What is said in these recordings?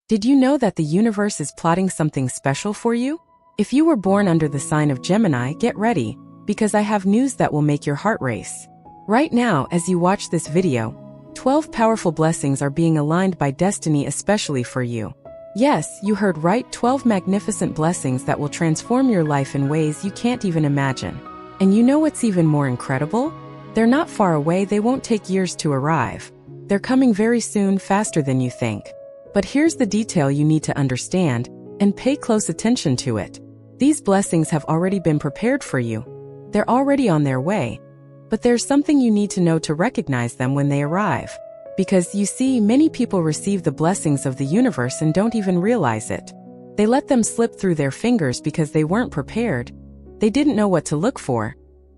Did you know that the universe is plotting something special for you? If you were born under the sign of Gemini, get ready, because I have news that will make your heart race. Right now, as you watch this video, 12 powerful blessings are being aligned by destiny especially for you. Yes, you heard right, 12 magnificent blessings that will transform your life in ways you can't even imagine. And you know what's even more incredible? They're not far away, they won't take years to arrive. They're coming very soon, faster than you think. But here's the detail you need to understand, and pay close attention to it. These blessings have already been prepared for you. They're already on their way. But there's something you need to know to recognize them when they arrive. Because, you see, many people receive the blessings of the universe and don't even realize it. They let them slip through their fingers because they weren't prepared. They didn't know what to look for.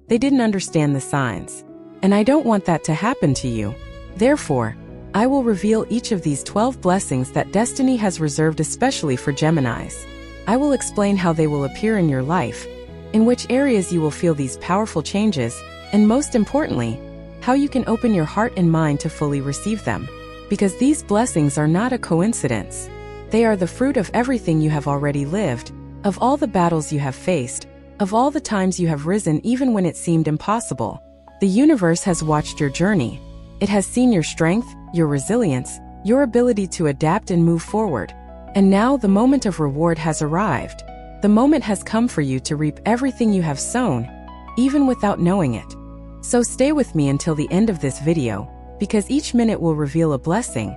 They didn't understand the signs. And I don't want that to happen to you. Therefore, I will reveal each of these 12 blessings that destiny has reserved especially for Geminis. I will explain how they will appear in your life, in which areas you will feel these powerful changes, and most importantly, how you can open your heart and mind to fully receive them. Because these blessings are not a coincidence. They are the fruit of everything you have already lived, of all the battles you have faced, of all the times you have risen even when it seemed impossible. The universe has watched your journey. It has seen your strength, your resilience, your ability to adapt and move forward. And now the moment of reward has arrived. The moment has come for you to reap everything you have sown, even without knowing it. So stay with me until the end of this video, because each minute will reveal a blessing,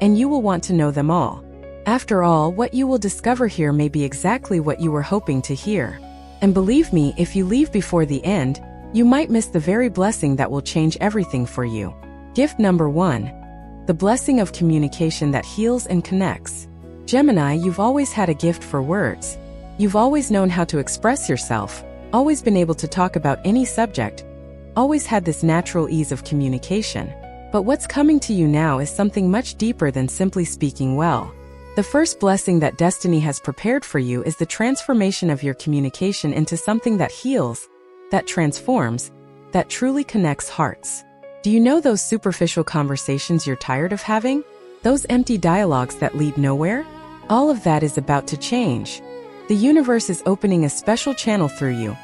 and you will want to know them all. After all, what you will discover here may be exactly what you were hoping to hear. And believe me, if you leave before the end, you might miss the very blessing that will change everything for you. Gift number 1. The blessing of communication that heals and connects. Gemini, you've always had a gift for words. You've always known how to express yourself, always been able to talk about any subject, always had this natural ease of communication. But what's coming to you now is something much deeper than simply speaking well. The first blessing that destiny has prepared for you is the transformation of your communication into something that heals, that transforms, that truly connects hearts. Do you know those superficial conversations you're tired of having? Those empty dialogues that lead nowhere? All of that is about to change. The universe is opening a special channel through you,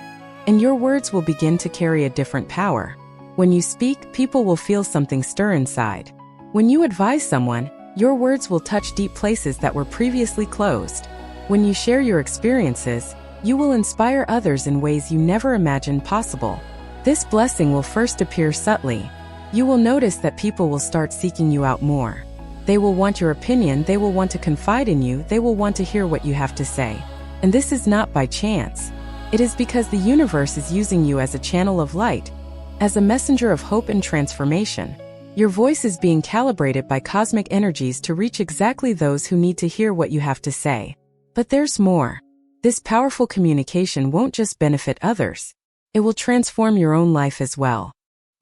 and your words will begin to carry a different power. When you speak, people will feel something stir inside. When you advise someone, your words will touch deep places that were previously closed. When you share your experiences, you will inspire others in ways you never imagined possible. This blessing will first appear subtly. You will notice that people will start seeking you out more. They will want your opinion, they will want to confide in you, they will want to hear what you have to say. And this is not by chance. It is because the universe is using you as a channel of light, as a messenger of hope and transformation. Your voice is being calibrated by cosmic energies to reach exactly those who need to hear what you have to say. But there's more. This powerful communication won't just benefit others. It will transform your own life as well.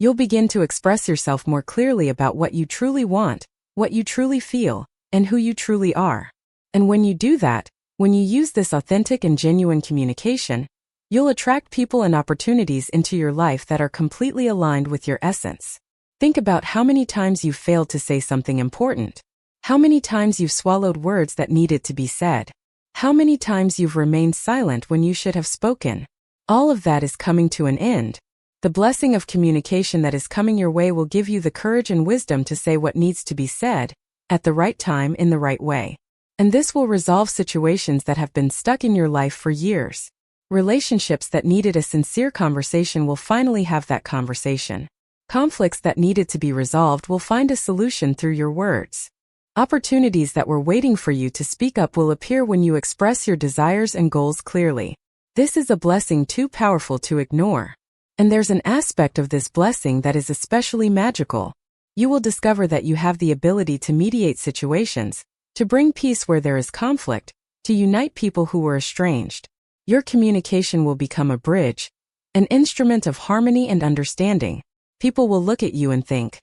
You'll begin to express yourself more clearly about what you truly want, what you truly feel, and who you truly are. And when you do that, when you use this authentic and genuine communication, you'll attract people and opportunities into your life that are completely aligned with your essence. Think about how many times you've failed to say something important. How many times you've swallowed words that needed to be said. How many times you've remained silent when you should have spoken. All of that is coming to an end. The blessing of communication that is coming your way will give you the courage and wisdom to say what needs to be said, at the right time in the right way. And this will resolve situations that have been stuck in your life for years. Relationships that needed a sincere conversation will finally have that conversation. Conflicts that needed to be resolved will find a solution through your words. Opportunities that were waiting for you to speak up will appear when you express your desires and goals clearly. This is a blessing too powerful to ignore. And there's an aspect of this blessing that is especially magical. You will discover that you have the ability to mediate situations, to bring peace where there is conflict, to unite people who were estranged. Your communication will become a bridge, an instrument of harmony and understanding. People will look at you and think,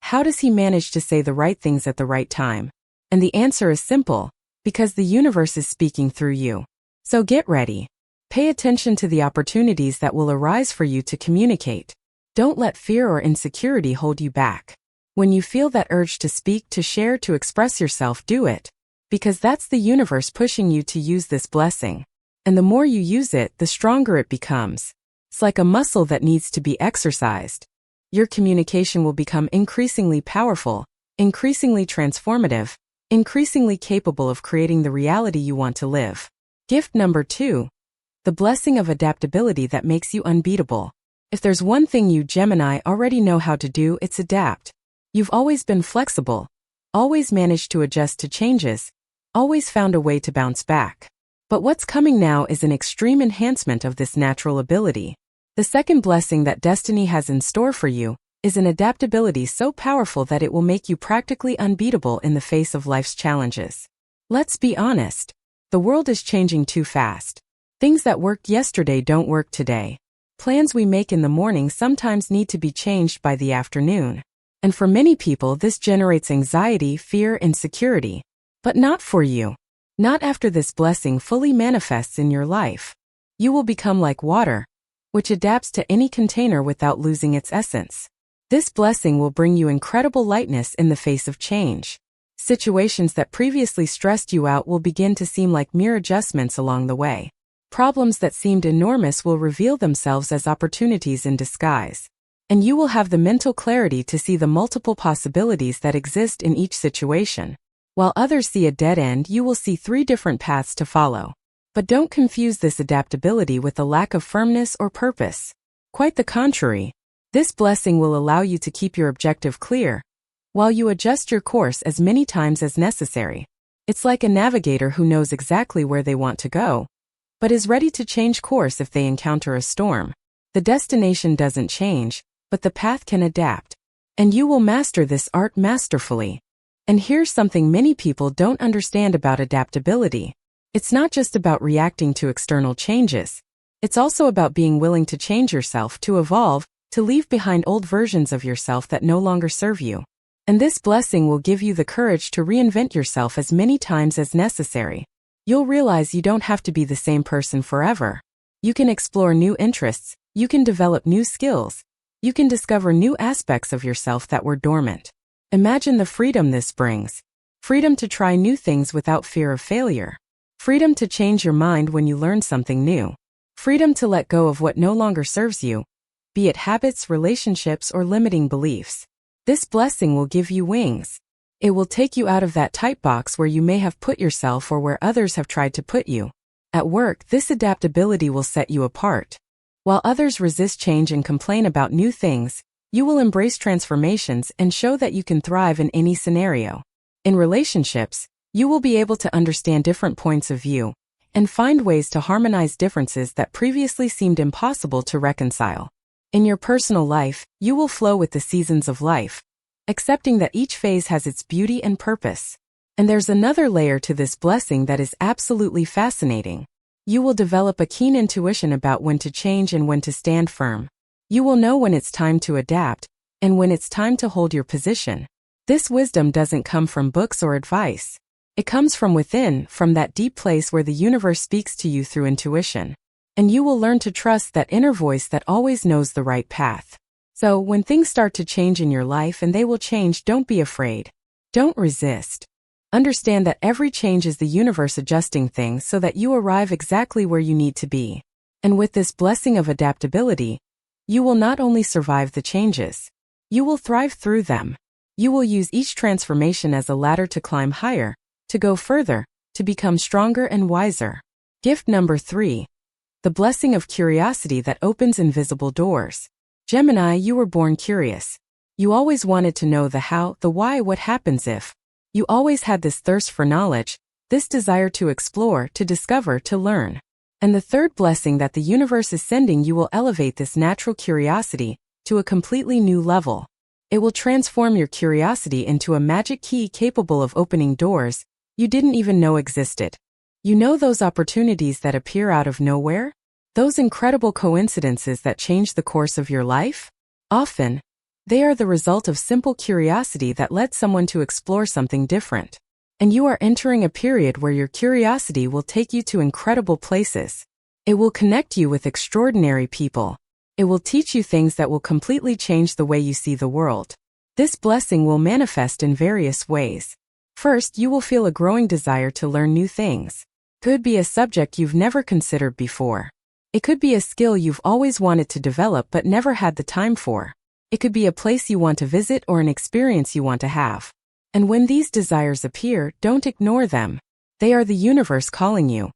how does he manage to say the right things at the right time? And the answer is simple, because the universe is speaking through you. So get ready. Pay attention to the opportunities that will arise for you to communicate. Don't let fear or insecurity hold you back. When you feel that urge to speak, to share, to express yourself, do it. because that's the universe pushing you to use this blessing. And the more you use it, the stronger it becomes. It's like a muscle that needs to be exercised. Your communication will become increasingly powerful, increasingly transformative, increasingly capable of creating the reality you want to live. Gift number 2. The blessing of adaptability that makes you unbeatable. If there's one thing you Gemini already know how to do, it's adapt. You've always been flexible, always managed to adjust to changes, always found a way to bounce back. But what's coming now is an extreme enhancement of this natural ability. The second blessing that destiny has in store for you is an adaptability so powerful that it will make you practically unbeatable in the face of life's challenges. Let's be honest. The world is changing too fast. Things that worked yesterday don't work today. Plans we make in the morning sometimes need to be changed by the afternoon. And for many people, this generates anxiety, fear, insecurity. But not for you. Not after this blessing fully manifests in your life. You will become like water, which adapts to any container without losing its essence. This blessing will bring you incredible lightness in the face of change. Situations that previously stressed you out will begin to seem like mere adjustments along the way. Problems that seemed enormous will reveal themselves as opportunities in disguise. And you will have the mental clarity to see the multiple possibilities that exist in each situation. While others see a dead end, you will see 3 different paths to follow. But don't confuse this adaptability with a lack of firmness or purpose. Quite the contrary. This blessing will allow you to keep your objective clear, while you adjust your course as many times as necessary. It's like a navigator who knows exactly where they want to go, but is ready to change course if they encounter a storm. The destination doesn't change, but the path can adapt. And you will master this art masterfully. And here's something many people don't understand about adaptability. It's not just about reacting to external changes. It's also about being willing to change yourself, to evolve, to leave behind old versions of yourself that no longer serve you. And this blessing will give you the courage to reinvent yourself as many times as necessary. You'll realize you don't have to be the same person forever. You can explore new interests, you can develop new skills, you can discover new aspects of yourself that were dormant. Imagine the freedom this brings. Freedom to try new things without fear of failure. Freedom to change your mind when you learn something new. Freedom to let go of what no longer serves you, be it habits, relationships, or limiting beliefs. This blessing will give you wings. It will take you out of that tight box where you may have put yourself or where others have tried to put you. At work, this adaptability will set you apart. While others resist change and complain about new things, you will embrace transformations and show that you can thrive in any scenario. In relationships, you will be able to understand different points of view and find ways to harmonize differences that previously seemed impossible to reconcile. In your personal life, you will flow with the seasons of life, accepting that each phase has its beauty and purpose. And there's another layer to this blessing that is absolutely fascinating. You will develop a keen intuition about when to change and when to stand firm. You will know when it's time to adapt and when it's time to hold your position. This wisdom doesn't come from books or advice. It comes from within, from that deep place where the universe speaks to you through intuition. And you will learn to trust that inner voice that always knows the right path. So, when things start to change in your life, and they will change, don't be afraid. Don't resist. Understand that every change is the universe adjusting things so that you arrive exactly where you need to be. And with this blessing of adaptability, you will not only survive the changes, you will thrive through them. You will use each transformation as a ladder to climb higher, to go further, to become stronger and wiser. Gift number 3. The blessing of curiosity that opens invisible doors. Gemini, you were born curious. You always wanted to know the how, the why, what happens if. You always had this thirst for knowledge, this desire to explore, to discover, to learn. And the third blessing that the universe is sending you will elevate this natural curiosity to a completely new level. It will transform your curiosity into a magic key capable of opening doors you didn't even know existed. You know those opportunities that appear out of nowhere? Those incredible coincidences that change the course of your life? Often, they are the result of simple curiosity that led someone to explore something different. And you are entering a period where your curiosity will take you to incredible places. It will connect you with extraordinary people. It will teach you things that will completely change the way you see the world. This blessing will manifest in various ways. First, you will feel a growing desire to learn new things. Could be a subject you've never considered before. It could be a skill you've always wanted to develop but never had the time for. It could be a place you want to visit or an experience you want to have. And when these desires appear, don't ignore them. They are the universe calling you,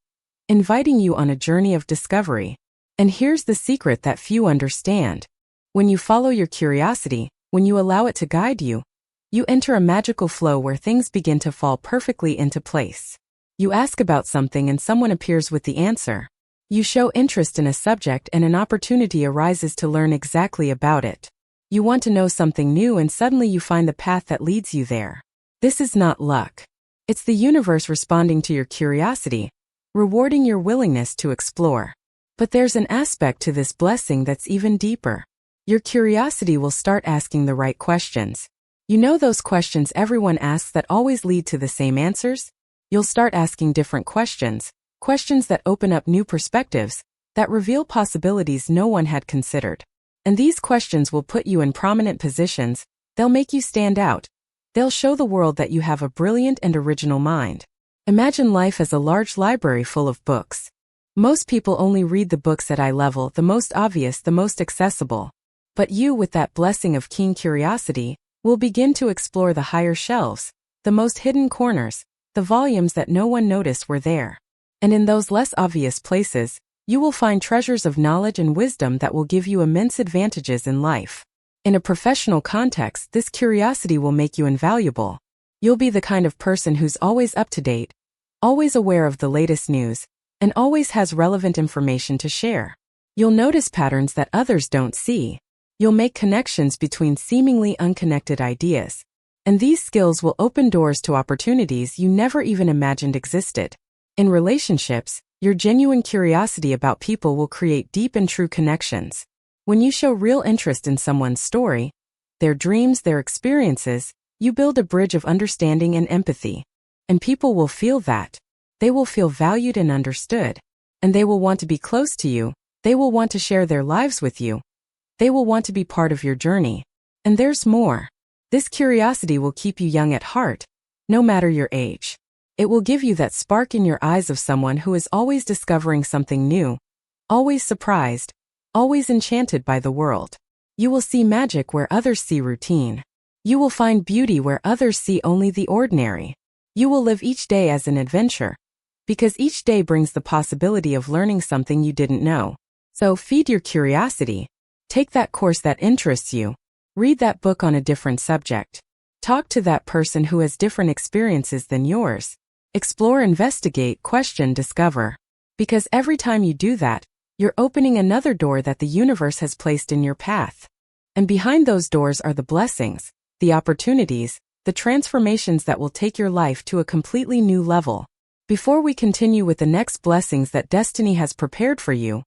inviting you on a journey of discovery. And here's the secret that few understand. When you follow your curiosity, when you allow it to guide you, you enter a magical flow where things begin to fall perfectly into place. You ask about something and someone appears with the answer. You show interest in a subject and an opportunity arises to learn exactly about it. You want to know something new and suddenly you find the path that leads you there. This is not luck. It's the universe responding to your curiosity, rewarding your willingness to explore. But there's an aspect to this blessing that's even deeper. Your curiosity will start asking the right questions. You know those questions everyone asks that always lead to the same answers? You'll start asking different questions. Questions that open up new perspectives, that reveal possibilities no one had considered. And these questions will put you in prominent positions, they'll make you stand out. They'll show the world that you have a brilliant and original mind. Imagine life as a large library full of books. Most people only read the books at eye level, the most obvious, the most accessible. But you, with that blessing of keen curiosity, will begin to explore the higher shelves, the most hidden corners, the volumes that no one noticed were there. And in those less obvious places, you will find treasures of knowledge and wisdom that will give you immense advantages in life. In a professional context, this curiosity will make you invaluable. You'll be the kind of person who's always up to date, always aware of the latest news, and always has relevant information to share. You'll notice patterns that others don't see. You'll make connections between seemingly unconnected ideas. And these skills will open doors to opportunities you never even imagined existed. In relationships, your genuine curiosity about people will create deep and true connections. When you show real interest in someone's story, their dreams, their experiences, you build a bridge of understanding and empathy. And people will feel that. They will feel valued and understood. And they will want to be close to you. They will want to share their lives with you. They will want to be part of your journey. And there's more. This curiosity will keep you young at heart, no matter your age. It will give you that spark in your eyes of someone who is always discovering something new, always surprised, always enchanted by the world. You will see magic where others see routine. You will find beauty where others see only the ordinary. You will live each day as an adventure, because each day brings the possibility of learning something you didn't know. So feed your curiosity. Take that course that interests you. Read that book on a different subject. Talk to that person who has different experiences than yours. Explore, investigate, question, discover. Because every time you do that, you're opening another door that the universe has placed in your path. And behind those doors are the blessings, the opportunities, the transformations that will take your life to a completely new level. Before we continue with the next blessings that destiny has prepared for you,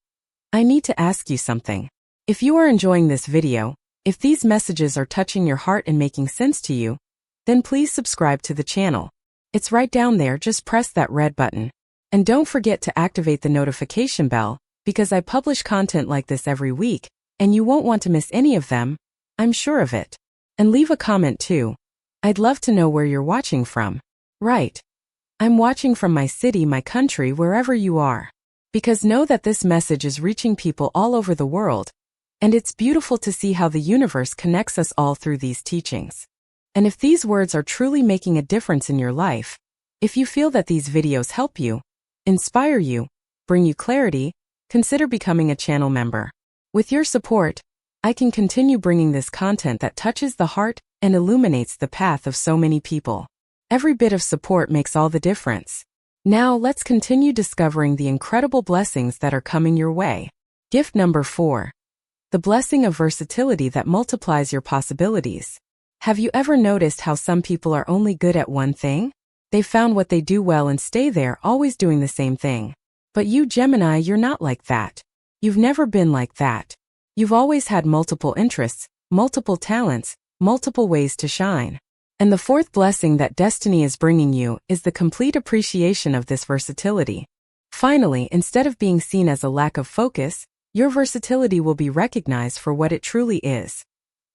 I need to ask you something. If you are enjoying this video, if these messages are touching your heart and making sense to you, then please subscribe to the channel. It's right down there, just press that red button. And don't forget to activate the notification bell, because I publish content like this every week, and you won't want to miss any of them, I'm sure of it. And leave a comment too. I'd love to know where you're watching from. Right. I'm watching from my city, my country, wherever you are. Because know that this message is reaching people all over the world, and it's beautiful to see how the universe connects us all through these teachings. And if these words are truly making a difference in your life, if you feel that these videos help you, inspire you, bring you clarity, consider becoming a channel member. With your support, I can continue bringing this content that touches the heart and illuminates the path of so many people. Every bit of support makes all the difference. Now let's continue discovering the incredible blessings that are coming your way. Gift number 4. The blessing of versatility that multiplies your possibilities. Have you ever noticed how some people are only good at one thing? They found what they do well and stay there, always doing the same thing. But you, Gemini, you're not like that. You've never been like that. You've always had multiple interests, multiple talents, multiple ways to shine. And the fourth blessing that destiny is bringing you is the complete appreciation of this versatility. Finally, instead of being seen as a lack of focus, your versatility will be recognized for what it truly is.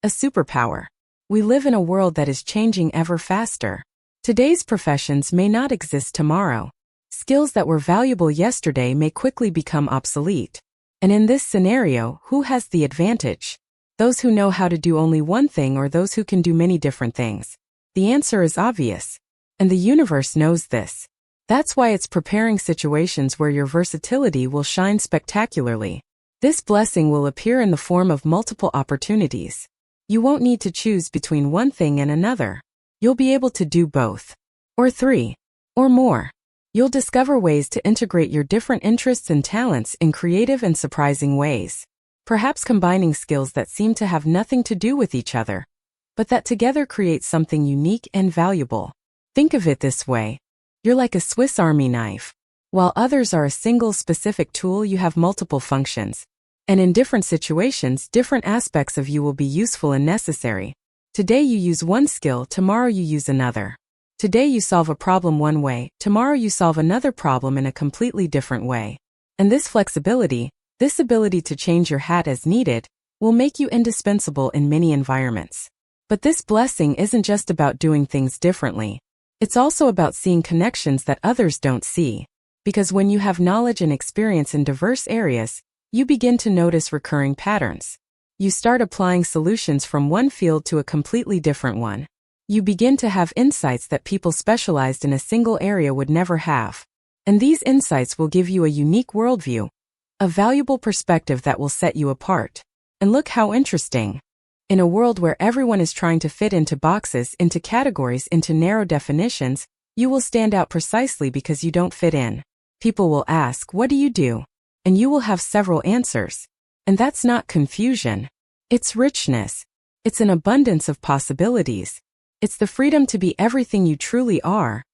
A superpower. We live in a world that is changing ever faster. Today's professions may not exist tomorrow. Skills that were valuable yesterday may quickly become obsolete. And in this scenario, who has the advantage? Those who know how to do only one thing or those who can do many different things? The answer is obvious. And the universe knows this. That's why it's preparing situations where your versatility will shine spectacularly. This blessing will appear in the form of multiple opportunities. You won't need to choose between one thing and another. You'll be able to do both. Or three. Or more. You'll discover ways to integrate your different interests and talents in creative and surprising ways. Perhaps combining skills that seem to have nothing to do with each other, but that together create something unique and valuable. Think of it this way. You're like a Swiss Army knife. While others are a single specific tool, you have multiple functions. And in different situations, different aspects of you will be useful and necessary. Today you use one skill, tomorrow you use another. Today you solve a problem one way, tomorrow you solve another problem in a completely different way. And this flexibility, this ability to change your hat as needed, will make you indispensable in many environments. But this blessing isn't just about doing things differently. It's also about seeing connections that others don't see. Because when you have knowledge and experience in diverse areas, you begin to notice recurring patterns. You start applying solutions from one field to a completely different one. You begin to have insights that people specialized in a single area would never have. And these insights will give you a unique worldview, a valuable perspective that will set you apart. And look how interesting. In a world where everyone is trying to fit into boxes, into categories, into narrow definitions, you will stand out precisely because you don't fit in. People will ask, "What do you do?" And you will have several answers. And that's not confusion. It's richness. It's an abundance of possibilities. It's the freedom to be everything you truly are,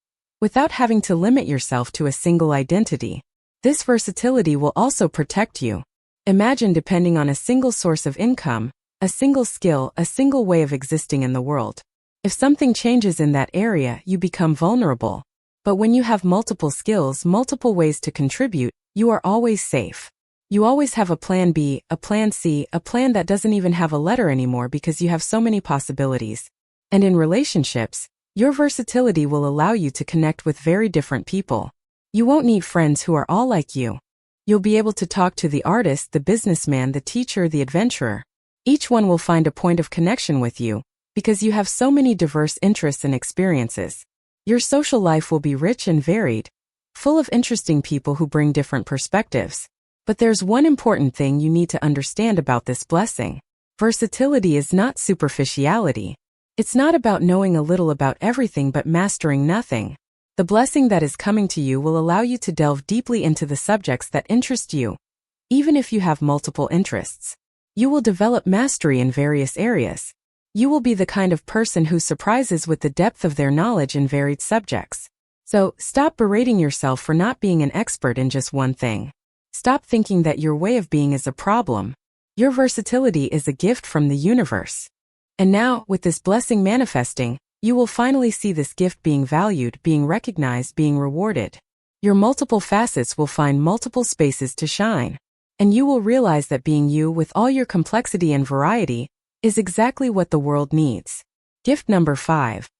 without having to limit yourself to a single identity. This versatility will also protect you. Imagine depending on a single source of income, a single skill, a single way of existing in the world. If something changes in that area, you become vulnerable. But when you have multiple skills, multiple ways to contribute, you are always safe. You always have a plan B, a plan C, a plan that doesn't even have a letter anymore because you have so many possibilities. And in relationships, your versatility will allow you to connect with very different people. You won't need friends who are all like you. You'll be able to talk to the artist, the businessman, the teacher, the adventurer. Each one will find a point of connection with you, because you have so many diverse interests and experiences. Your social life will be rich and varied, full of interesting people who bring different perspectives. But there's one important thing you need to understand about this blessing. Versatility is not superficiality. It's not about knowing a little about everything but mastering nothing. The blessing that is coming to you will allow you to delve deeply into the subjects that interest you. Even if you have multiple interests, you will develop mastery in various areas. You will be the kind of person who surprises with the depth of their knowledge in varied subjects. So, stop berating yourself for not being an expert in just one thing. Stop thinking that your way of being is a problem. Your versatility is a gift from the universe. And now, with this blessing manifesting, you will finally see this gift being valued, being recognized, being rewarded. Your multiple facets will find multiple spaces to shine. And you will realize that being you, with all your complexity and variety, is exactly what the world needs. Gift number 5.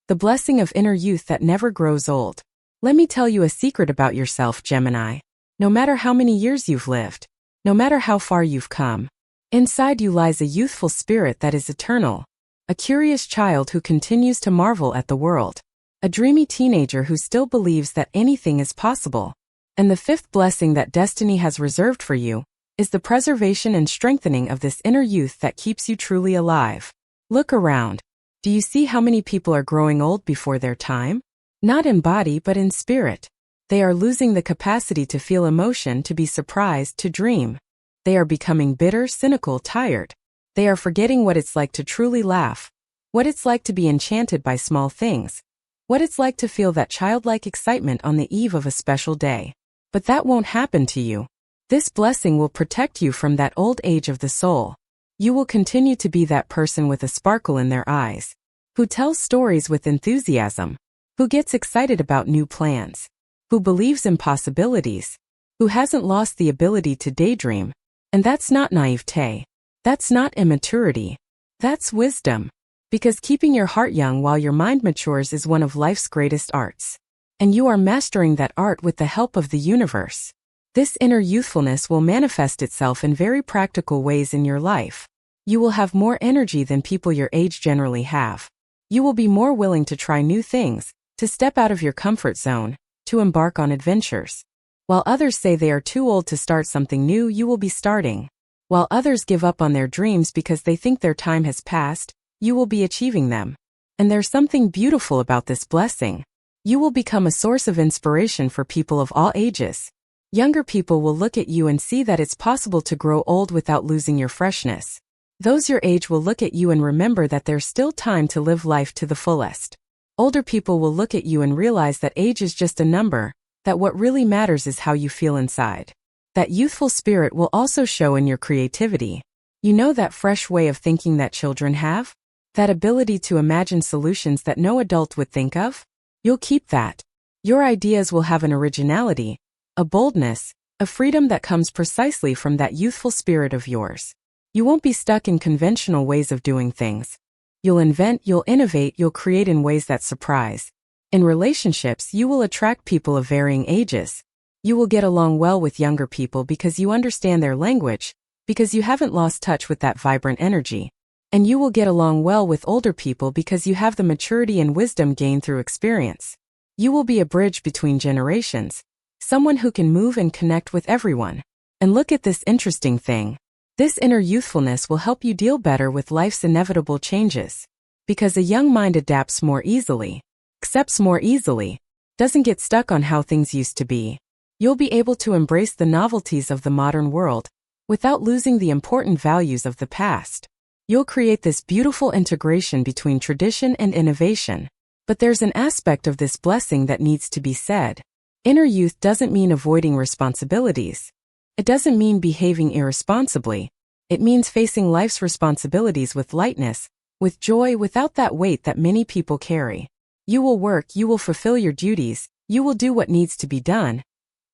The blessing of inner youth that never grows old. Let me tell you a secret about yourself, Gemini. No matter how many years you've lived, no matter how far you've come, inside you lies a youthful spirit that is eternal, a curious child who continues to marvel at the world, a dreamy teenager who still believes that anything is possible. And the 5th blessing that destiny has reserved for you is the preservation and strengthening of this inner youth that keeps you truly alive. Look around. Do you see how many people are growing old before their time? Not in body but in spirit. They are losing the capacity to feel emotion, to be surprised, to dream. They are becoming bitter, cynical, tired. They are forgetting what it's like to truly laugh, what it's like to be enchanted by small things, what it's like to feel that childlike excitement on the eve of a special day. But that won't happen to you. This blessing will protect you from that old age of the soul. You will continue to be that person with a sparkle in their eyes, who tells stories with enthusiasm, who gets excited about new plans, who believes in possibilities, who hasn't lost the ability to daydream. And that's not naivete. That's not immaturity. That's wisdom. Because keeping your heart young while your mind matures is one of life's greatest arts. And you are mastering that art with the help of the universe. This inner youthfulness will manifest itself in very practical ways in your life. You will have more energy than people your age generally have. You will be more willing to try new things, to step out of your comfort zone, to embark on adventures. While others say they are too old to start something new, you will be starting. While others give up on their dreams because they think their time has passed, you will be achieving them. And there's something beautiful about this blessing. You will become a source of inspiration for people of all ages. Younger people will look at you and see that it's possible to grow old without losing your freshness. Those your age will look at you and remember that there's still time to live life to the fullest. Older people will look at you and realize that age is just a number, that what really matters is how you feel inside. That youthful spirit will also show in your creativity. You know that fresh way of thinking that children have? That ability to imagine solutions that no adult would think of? You'll keep that. Your ideas will have an originality, a boldness, a freedom that comes precisely from that youthful spirit of yours. You won't be stuck in conventional ways of doing things. You'll invent, you'll innovate, you'll create in ways that surprise. In relationships, you will attract people of varying ages. You will get along well with younger people because you understand their language, because you haven't lost touch with that vibrant energy. And you will get along well with older people because you have the maturity and wisdom gained through experience. You will be a bridge between generations, someone who can move and connect with everyone. And look at this interesting thing. This inner youthfulness will help you deal better with life's inevitable changes. Because a young mind adapts more easily, accepts more easily, doesn't get stuck on how things used to be. You'll be able to embrace the novelties of the modern world without losing the important values of the past. You'll create this beautiful integration between tradition and innovation. But there's an aspect of this blessing that needs to be said. Inner youth doesn't mean avoiding responsibilities. It doesn't mean behaving irresponsibly. It means facing life's responsibilities with lightness, with joy, without that weight that many people carry. You will work, you will fulfill your duties, you will do what needs to be done.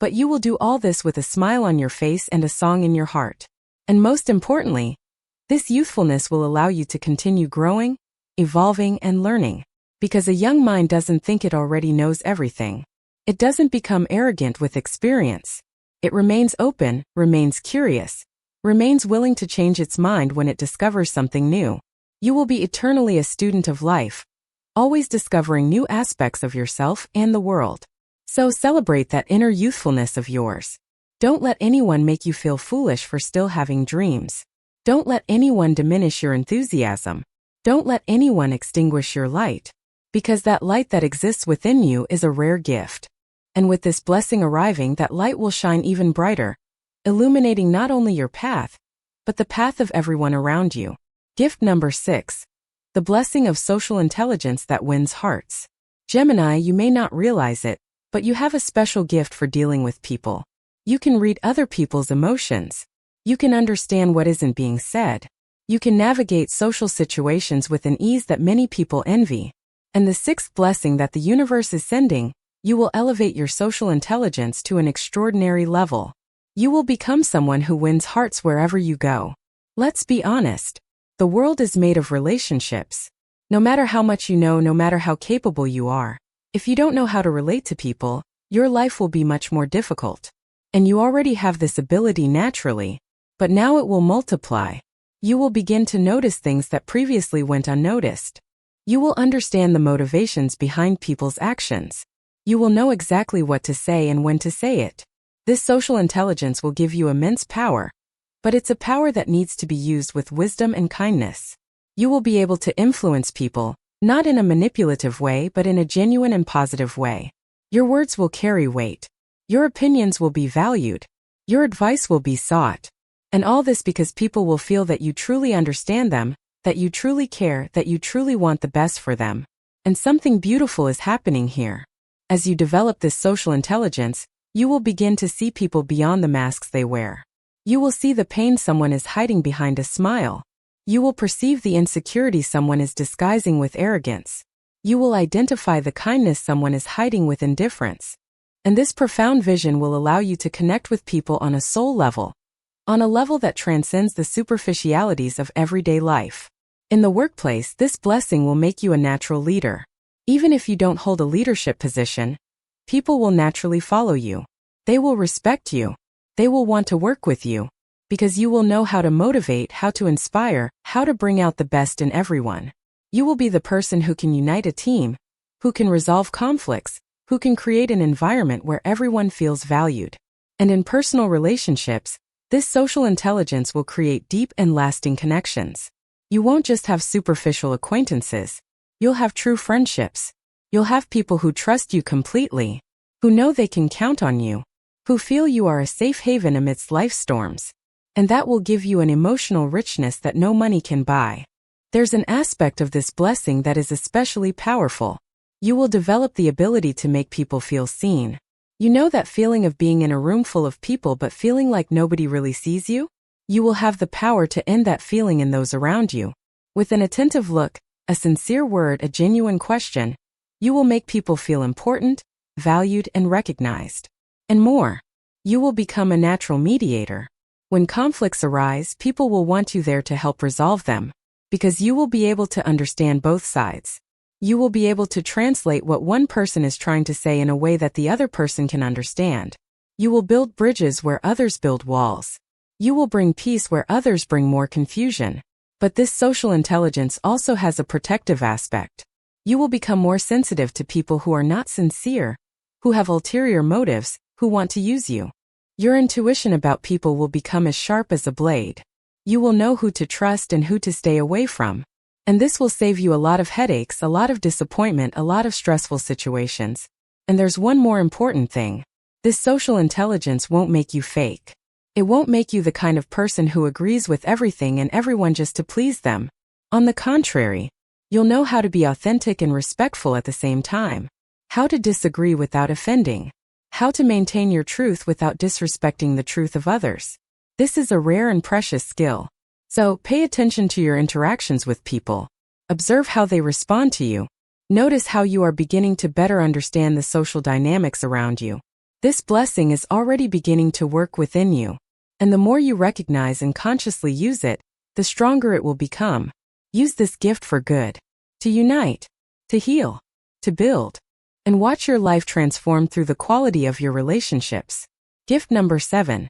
But you will do all this with a smile on your face and a song in your heart. And most importantly, this youthfulness will allow you to continue growing, evolving, and learning. Because a young mind doesn't think it already knows everything. It doesn't become arrogant with experience. It remains open, remains curious, remains willing to change its mind when it discovers something new. You will be eternally a student of life, always discovering new aspects of yourself and the world. So celebrate that inner youthfulness of yours. Don't let anyone make you feel foolish for still having dreams. Don't let anyone diminish your enthusiasm. Don't let anyone extinguish your light. Because that light that exists within you is a rare gift. And with this blessing arriving, that light will shine even brighter, illuminating not only your path, but the path of everyone around you. Gift number 6. The blessing of social intelligence that wins hearts. Gemini, you may not realize it, but you have a special gift for dealing with people. You can read other people's emotions. You can understand what isn't being said. You can navigate social situations with an ease that many people envy. And the 6th blessing that the universe is sending, you will elevate your social intelligence to an extraordinary level. You will become someone who wins hearts wherever you go. Let's be honest. The world is made of relationships. No matter how much you know, no matter how capable you are, if you don't know how to relate to people, your life will be much more difficult. And you already have this ability naturally, but now it will multiply. You will begin to notice things that previously went unnoticed. You will understand the motivations behind people's actions. You will know exactly what to say and when to say it. This social intelligence will give you immense power, but it's a power that needs to be used with wisdom and kindness. You will be able to influence people, not in a manipulative way but in a genuine and positive way. Your words will carry weight. Your opinions will be valued. Your advice will be sought. And all this because people will feel that you truly understand them, that you truly care, that you truly want the best for them. And something beautiful is happening here. As you develop this social intelligence, you will begin to see people beyond the masks they wear. You will see the pain someone is hiding behind a smile. You will perceive the insecurity someone is disguising with arrogance. You will identify the kindness someone is hiding with indifference. And this profound vision will allow you to connect with people on a soul level, on a level that transcends the superficialities of everyday life. In the workplace, this blessing will make you a natural leader. Even if you don't hold a leadership position, people will naturally follow you. They will respect you. They will want to work with you, because you will know how to motivate, how to inspire, how to bring out the best in everyone. You will be the person who can unite a team, who can resolve conflicts, who can create an environment where everyone feels valued. And in personal relationships, this social intelligence will create deep and lasting connections. You won't just have superficial acquaintances. You'll have true friendships. You'll have people who trust you completely, who know they can count on you, who feel you are a safe haven amidst life's storms. And that will give you an emotional richness that no money can buy. There's an aspect of this blessing that is especially powerful. You will develop the ability to make people feel seen. You know that feeling of being in a room full of people but feeling like nobody really sees you? You will have the power to end that feeling in those around you. With an attentive look, a sincere word, a genuine question, you will make people feel important, valued, and recognized. And more, you will become a natural mediator. When conflicts arise, people will want you there to help resolve them, because you will be able to understand both sides. You will be able to translate what one person is trying to say in a way that the other person can understand. You will build bridges where others build walls. You will bring peace where others bring more confusion. But this social intelligence also has a protective aspect. You will become more sensitive to people who are not sincere, who have ulterior motives, who want to use you. Your intuition about people will become as sharp as a blade. You will know who to trust and who to stay away from. And this will save you a lot of headaches, a lot of disappointment, a lot of stressful situations. And there's one more important thing. This social intelligence won't make you fake. It won't make you the kind of person who agrees with everything and everyone just to please them. On the contrary, you'll know how to be authentic and respectful at the same time. How to disagree without offending. How to maintain your truth without disrespecting the truth of others. This is a rare and precious skill. So, pay attention to your interactions with people. Observe how they respond to you. Notice how you are beginning to better understand the social dynamics around you. This blessing is already beginning to work within you. And the more you recognize and consciously use it, the stronger it will become. Use this gift for good. To unite. To heal. To build. And watch your life transform through the quality of your relationships. Gift number 7.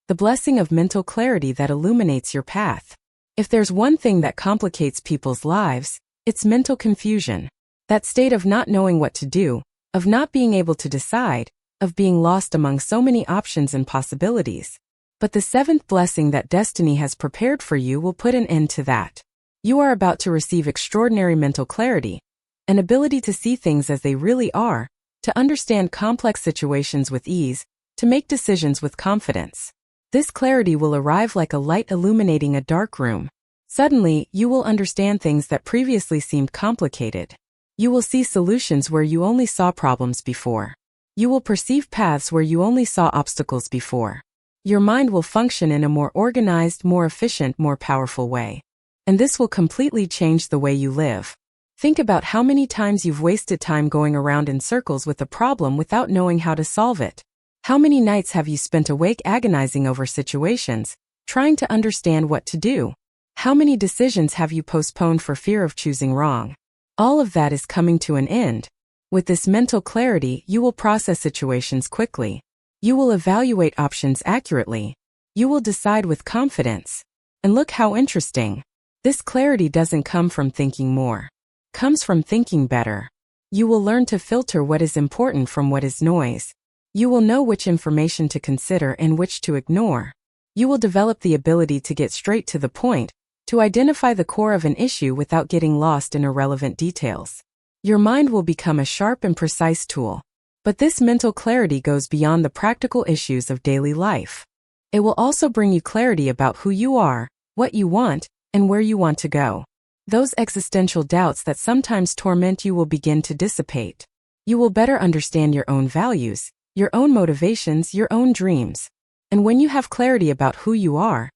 The blessing of mental clarity that illuminates your path. If there's one thing that complicates people's lives, it's mental confusion. That state of not knowing what to do, of not being able to decide, of being lost among so many options and possibilities. But the 7th blessing that destiny has prepared for you will put an end to that. You are about to receive extraordinary mental clarity, an ability to see things as they really are, to understand complex situations with ease, to make decisions with confidence. This clarity will arrive like a light illuminating a dark room. Suddenly, you will understand things that previously seemed complicated. You will see solutions where you only saw problems before. You will perceive paths where you only saw obstacles before. Your mind will function in a more organized, more efficient, more powerful way. And this will completely change the way you live. Think about how many times you've wasted time going around in circles with a problem without knowing how to solve it. How many nights have you spent awake agonizing over situations, trying to understand what to do? How many decisions have you postponed for fear of choosing wrong? All of that is coming to an end. With this mental clarity, you will process situations quickly. You will evaluate options accurately. You will decide with confidence. And look how interesting. This clarity doesn't come from thinking more. It comes from thinking better. You will learn to filter what is important from what is noise. You will know which information to consider and which to ignore. You will develop the ability to get straight to the point, to identify the core of an issue without getting lost in irrelevant details. Your mind will become a sharp and precise tool. But this mental clarity goes beyond the practical issues of daily life. It will also bring you clarity about who you are, what you want, and where you want to go. Those existential doubts that sometimes torment you will begin to dissipate. You will better understand your own values, your own motivations, your own dreams. And when you have clarity about who you are,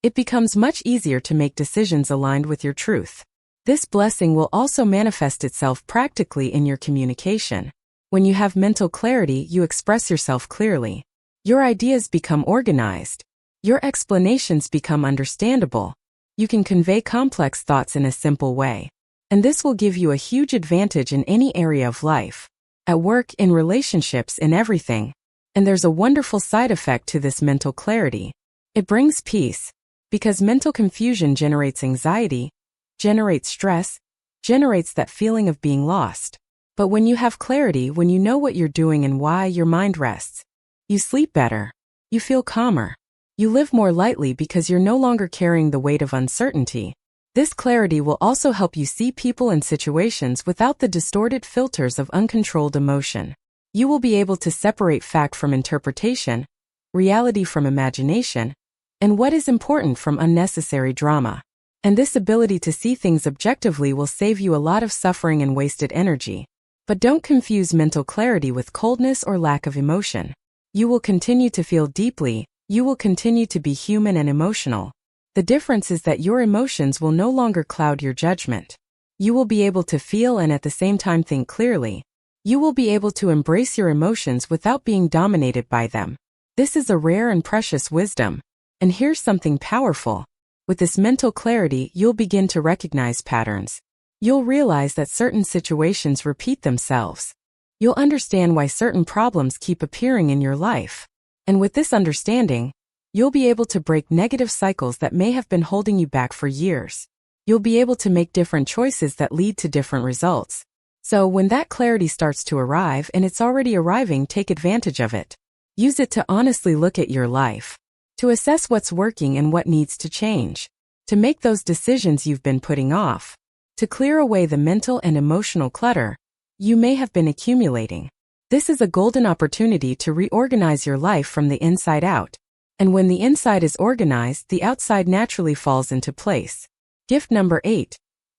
it becomes much easier to make decisions aligned with your truth. This blessing will also manifest itself practically in your communication. When you have mental clarity, you express yourself clearly. Your ideas become organized. Your explanations become understandable. You can convey complex thoughts in a simple way. And this will give you a huge advantage in any area of life. At work, in relationships, in everything. And there's a wonderful side effect to this mental clarity. It brings peace. Because mental confusion generates anxiety, generates stress, generates that feeling of being lost. But when you have clarity, when you know what you're doing and why, your mind rests. You sleep better. You feel calmer. You live more lightly because you're no longer carrying the weight of uncertainty. This clarity will also help you see people and situations without the distorted filters of uncontrolled emotion. You will be able to separate fact from interpretation, reality from imagination, and what is important from unnecessary drama. And this ability to see things objectively will save you a lot of suffering and wasted energy. But don't confuse mental clarity with coldness or lack of emotion. You will continue to feel deeply, you will continue to be human and emotional. The difference is that your emotions will no longer cloud your judgment. You will be able to feel and at the same time think clearly. You will be able to embrace your emotions without being dominated by them. This is a rare and precious wisdom. And here's something powerful. With this mental clarity, you'll begin to recognize patterns. You'll realize that certain situations repeat themselves. You'll understand why certain problems keep appearing in your life. And with this understanding, you'll be able to break negative cycles that may have been holding you back for years. You'll be able to make different choices that lead to different results. So when that clarity starts to arrive, and it's already arriving, take advantage of it. Use it to honestly look at your life. To assess what's working and what needs to change. To make those decisions you've been putting off. To clear away the mental and emotional clutter you may have been accumulating. This is a golden opportunity to reorganize your life from the inside out. And when the inside is organized, the outside naturally falls into place. Gift number 8.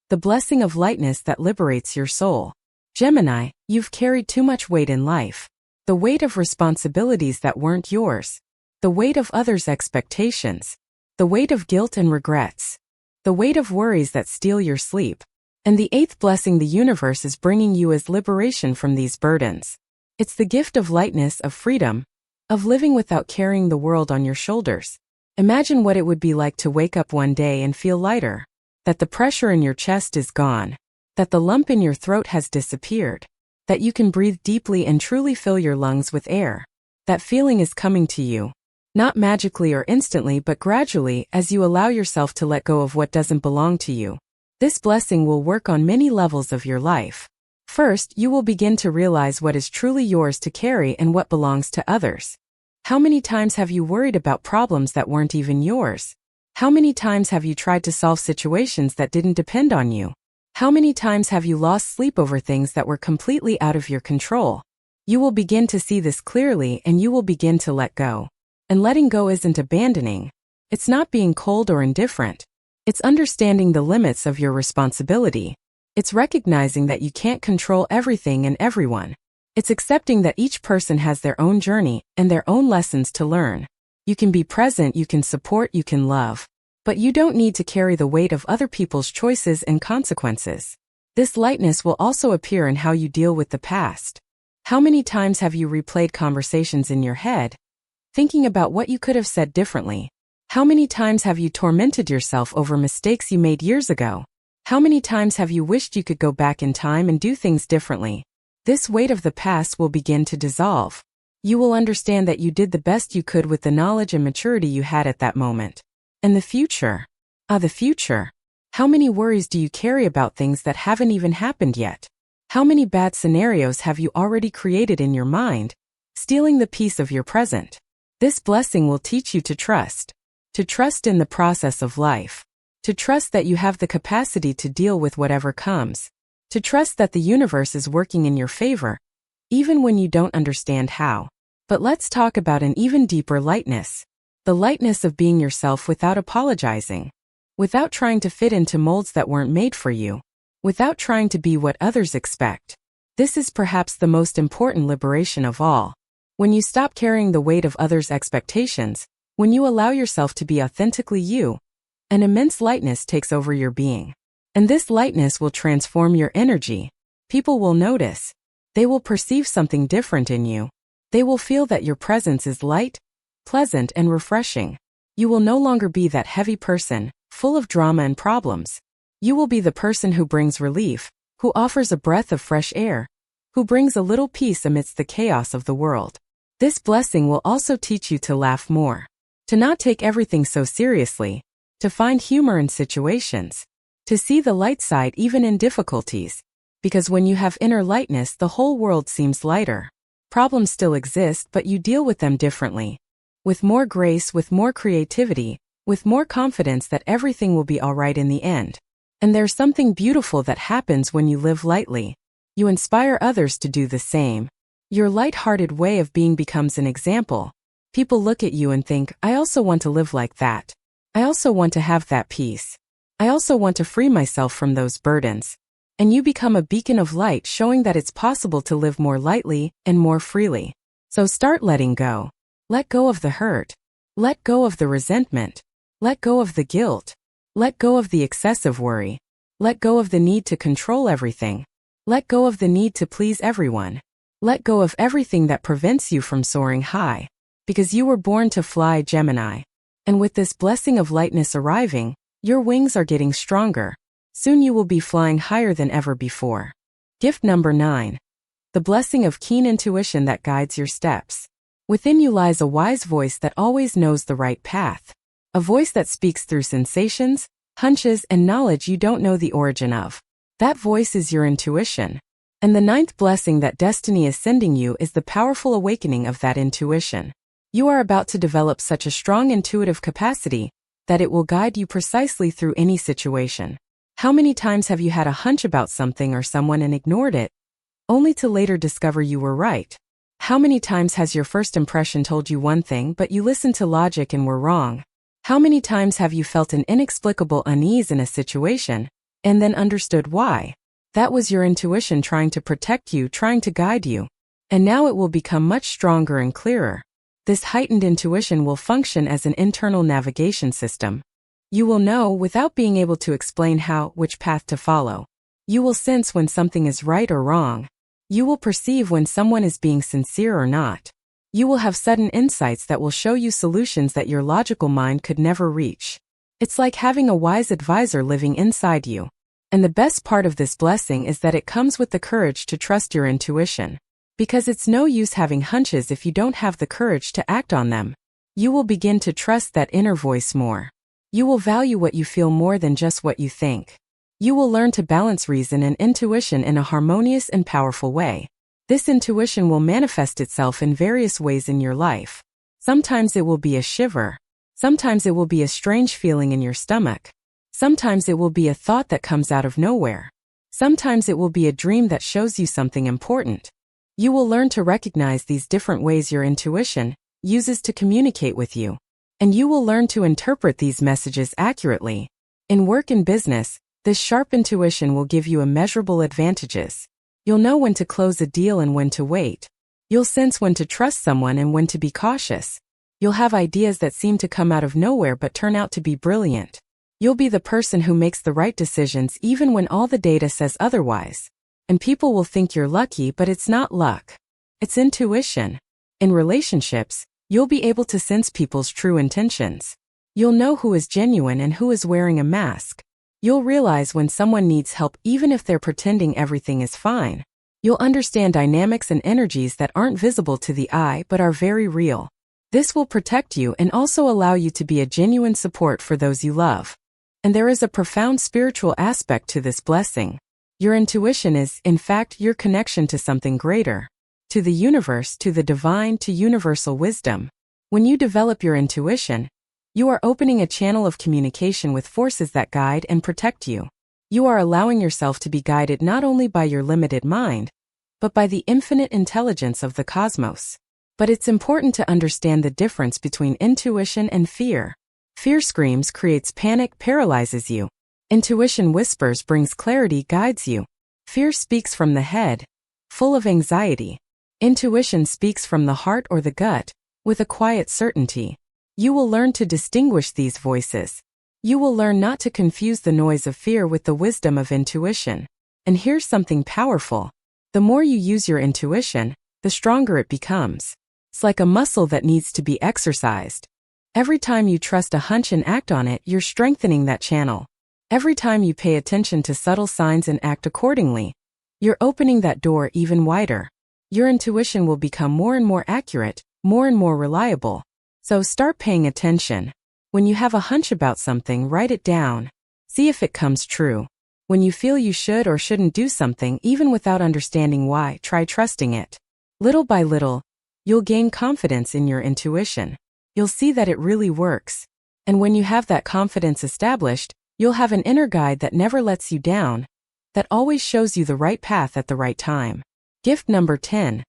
The blessing of lightness that liberates your soul. Gemini, you've carried too much weight in life. The weight of responsibilities that weren't yours. The weight of others' expectations. The weight of guilt and regrets. The weight of worries that steal your sleep. And the 8th blessing the universe is bringing you is liberation from these burdens. It's the gift of lightness, of freedom, of living without carrying the world on your shoulders. Imagine what it would be like to wake up one day and feel lighter. That the pressure in your chest is gone. That the lump in your throat has disappeared. That you can breathe deeply and truly fill your lungs with air. That feeling is coming to you. Not magically or instantly, but gradually as you allow yourself to let go of what doesn't belong to you. This blessing will work on many levels of your life. First, you will begin to realize what is truly yours to carry and what belongs to others. How many times have you worried about problems that weren't even yours? How many times have you tried to solve situations that didn't depend on you? How many times have you lost sleep over things that were completely out of your control? You will begin to see this clearly and you will begin to let go. And letting go isn't abandoning. It's not being cold or indifferent. It's understanding the limits of your responsibility. It's recognizing that you can't control everything and everyone. It's accepting that each person has their own journey and their own lessons to learn. You can be present, you can support, you can love. But you don't need to carry the weight of other people's choices and consequences. This lightness will also appear in how you deal with the past. How many times have you replayed conversations in your head, thinking about what you could have said differently? How many times have you tormented yourself over mistakes you made years ago? How many times have you wished you could go back in time and do things differently? This weight of the past will begin to dissolve. You will understand that you did the best you could with the knowledge and maturity you had at that moment. And the future? The future. How many worries do you carry about things that haven't even happened yet? How many bad scenarios have you already created in your mind, stealing the peace of your present? This blessing will teach you to trust in the process of life. To trust that you have the capacity to deal with whatever comes. To trust that the universe is working in your favor, even when you don't understand how. But let's talk about an even deeper lightness. The lightness of being yourself without apologizing. Without trying to fit into molds that weren't made for you. Without trying to be what others expect. This is perhaps the most important liberation of all. When you stop carrying the weight of others' expectations, when you allow yourself to be authentically you, an immense lightness takes over your being. And this lightness will transform your energy. People will notice. They will perceive something different in you. They will feel that your presence is light, pleasant, and refreshing. You will no longer be that heavy person, full of drama and problems. You will be the person who brings relief, who offers a breath of fresh air, who brings a little peace amidst the chaos of the world. This blessing will also teach you to laugh more, to not take everything so seriously, to find humor in situations, to see the light side even in difficulties, because when you have inner lightness, the whole world seems lighter. Problems still exist, but you deal with them differently. With more grace, with more creativity, with more confidence that everything will be all right in the end. And there's something beautiful that happens when you live lightly. You inspire others to do the same. Your light-hearted way of being becomes an example. People look at you and think, I also want to live like that. I also want to have that peace. I also want to free myself from those burdens. And you become a beacon of light, showing that it's possible to live more lightly and more freely. So start letting go. Let go of the hurt. Let go of the resentment. Let go of the guilt. Let go of the excessive worry. Let go of the need to control everything. Let go of the need to please everyone. Let go of everything that prevents you from soaring high. Because you were born to fly, Gemini. And with this blessing of lightness arriving, your wings are getting stronger. Soon you will be flying higher than ever before. Gift number 9. The blessing of keen intuition that guides your steps. Within you lies a wise voice that always knows the right path. A voice that speaks through sensations, hunches, and knowledge you don't know the origin of. That voice is your intuition. And the 9th blessing that destiny is sending you is the powerful awakening of that intuition. You are about to develop such a strong intuitive capacity that it will guide you precisely through any situation. How many times have you had a hunch about something or someone and ignored it, only to later discover you were right? How many times has your first impression told you one thing but you listened to logic and were wrong? How many times have you felt an inexplicable unease in a situation, and then understood why? That was your intuition trying to protect you, trying to guide you. And now it will become much stronger and clearer. This heightened intuition will function as an internal navigation system. You will know without being able to explain how, which path to follow. You will sense when something is right or wrong. You will perceive when someone is being sincere or not. You will have sudden insights that will show you solutions that your logical mind could never reach. It's like having a wise advisor living inside you. And the best part of this blessing is that it comes with the courage to trust your intuition. Because it's no use having hunches if you don't have the courage to act on them. You will begin to trust that inner voice more. You will value what you feel more than just what you think. You will learn to balance reason and intuition in a harmonious and powerful way. This intuition will manifest itself in various ways in your life. Sometimes it will be a shiver. Sometimes it will be a strange feeling in your stomach. Sometimes it will be a thought that comes out of nowhere. Sometimes it will be a dream that shows you something important. You will learn to recognize these different ways your intuition uses to communicate with you. And you will learn to interpret these messages accurately. In work and business, this sharp intuition will give you immeasurable advantages. You'll know when to close a deal and when to wait. You'll sense when to trust someone and when to be cautious. You'll have ideas that seem to come out of nowhere but turn out to be brilliant. You'll be the person who makes the right decisions even when all the data says otherwise. And people will think you're lucky, but it's not luck. It's intuition. In relationships, you'll be able to sense people's true intentions. You'll know who is genuine and who is wearing a mask. You'll realize when someone needs help even if they're pretending everything is fine. You'll understand dynamics and energies that aren't visible to the eye but are very real. This will protect you and also allow you to be a genuine support for those you love. And there is a profound spiritual aspect to this blessing. Your intuition is, in fact, your connection to something greater. To the universe, to the divine, to universal wisdom. When you develop your intuition, you are opening a channel of communication with forces that guide and protect you. You are allowing yourself to be guided not only by your limited mind, but by the infinite intelligence of the cosmos. But it's important to understand the difference between intuition and fear. Fear screams, creates panic, paralyzes you. Intuition whispers, brings clarity, guides you. Fear speaks from the head, full of anxiety. Intuition speaks from the heart or the gut, with a quiet certainty. You will learn to distinguish these voices. You will learn not to confuse the noise of fear with the wisdom of intuition. And here's something powerful. The more you use your intuition, the stronger it becomes. It's like a muscle that needs to be exercised. Every time you trust a hunch and act on it, you're strengthening that channel. Every time you pay attention to subtle signs and act accordingly, you're opening that door even wider. Your intuition will become more and more accurate, more and more reliable. So start paying attention. When you have a hunch about something, write it down. See if it comes true. When you feel you should or shouldn't do something, even without understanding why, try trusting it. Little by little, you'll gain confidence in your intuition. You'll see that it really works. And when you have that confidence established, you'll have an inner guide that never lets you down, that always shows you the right path at the right time. Gift number 10.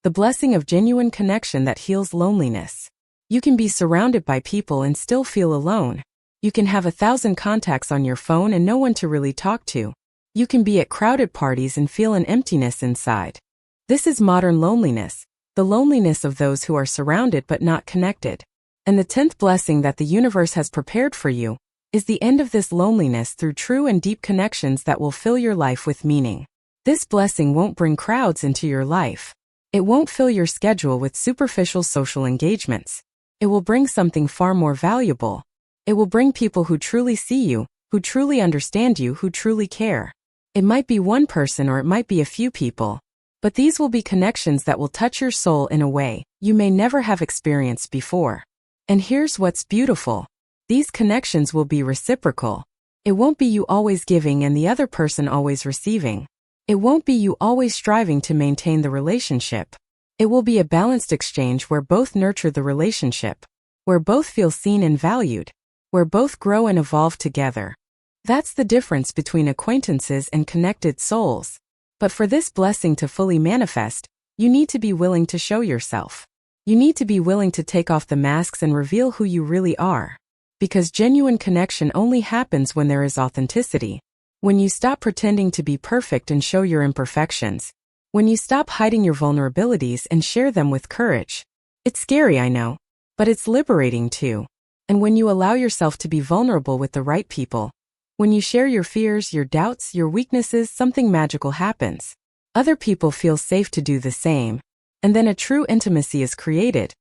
The blessing of genuine connection that heals loneliness. You can be surrounded by people and still feel alone. You can have 1,000 contacts on your phone and no one to really talk to. You can be at crowded parties and feel an emptiness inside. This is modern loneliness, the loneliness of those who are surrounded but not connected. And the 10th blessing that the universe has prepared for you is the end of this loneliness through true and deep connections that will fill your life with meaning. This blessing won't bring crowds into your life. It won't fill your schedule with superficial social engagements. It will bring something far more valuable. It will bring people who truly see you, who truly understand you, who truly care. It might be one person or it might be a few people, but these will be connections that will touch your soul in a way you may never have experienced before. And here's what's beautiful. These connections will be reciprocal. It won't be you always giving and the other person always receiving. It won't be you always striving to maintain the relationship. It will be a balanced exchange where both nurture the relationship, where both feel seen and valued, where both grow and evolve together. That's the difference between acquaintances and connected souls. But for this blessing to fully manifest, you need to be willing to show yourself. You need to be willing to take off the masks and reveal who you really are. Because genuine connection only happens when there is authenticity. When you stop pretending to be perfect and show your imperfections. When you stop hiding your vulnerabilities and share them with courage. It's scary, I know, but it's liberating too. And when you allow yourself to be vulnerable with the right people, when you share your fears, your doubts, your weaknesses, something magical happens. Other people feel safe to do the same. And then a true intimacy is created.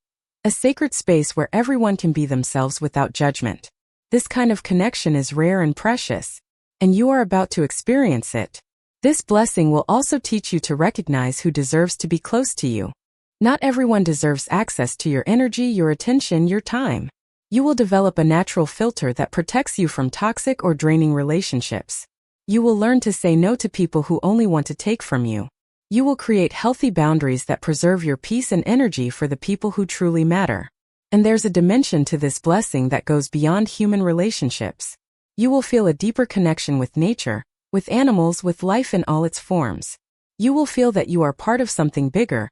A sacred space where everyone can be themselves without judgment. This kind of connection is rare and precious. And you are about to experience it. This blessing will also teach you to recognize who deserves to be close to you. Not everyone deserves access to your energy, your attention, your time. You will develop a natural filter that protects you from toxic or draining relationships. You will learn to say no to people who only want to take from you. You will create healthy boundaries that preserve your peace and energy for the people who truly matter. And there's a dimension to this blessing that goes beyond human relationships. You will feel a deeper connection with nature, with animals, with life in all its forms. You will feel that you are part of something bigger,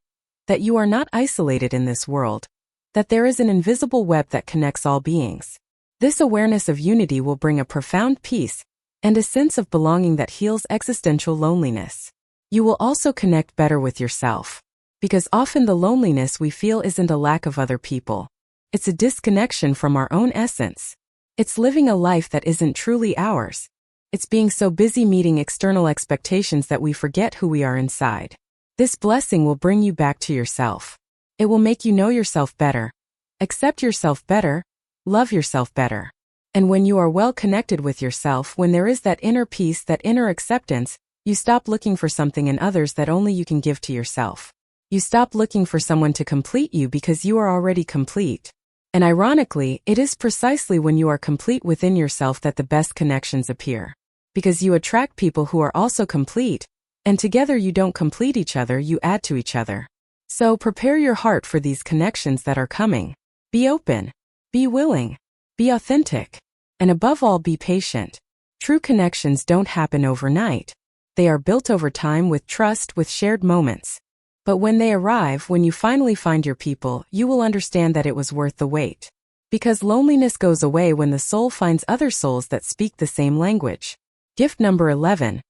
that you are not isolated in this world, that there is an invisible web that connects all beings. This awareness of unity will bring a profound peace and a sense of belonging that heals existential loneliness. You will also connect better with yourself, because often the loneliness we feel isn't a lack of other people. It's a disconnection from our own essence. It's living a life that isn't truly ours. It's being so busy meeting external expectations that we forget who we are inside. This blessing will bring you back to yourself. It will make you know yourself better, accept yourself better, love yourself better. And when you are well connected with yourself, when there is that inner peace, that inner acceptance, you stop looking for something in others that only you can give to yourself. You stop looking for someone to complete you because you are already complete. And ironically, it is precisely when you are complete within yourself that the best connections appear. Because you attract people who are also complete, and together you don't complete each other, you add to each other. So prepare your heart for these connections that are coming. Be open, be willing, be authentic, and above all, be patient. True connections don't happen overnight. They are built over time with trust, with shared moments. But when they arrive, when you finally find your people, you will understand that it was worth the wait. Because loneliness goes away when the soul finds other souls that speak the same language. Gift number 11.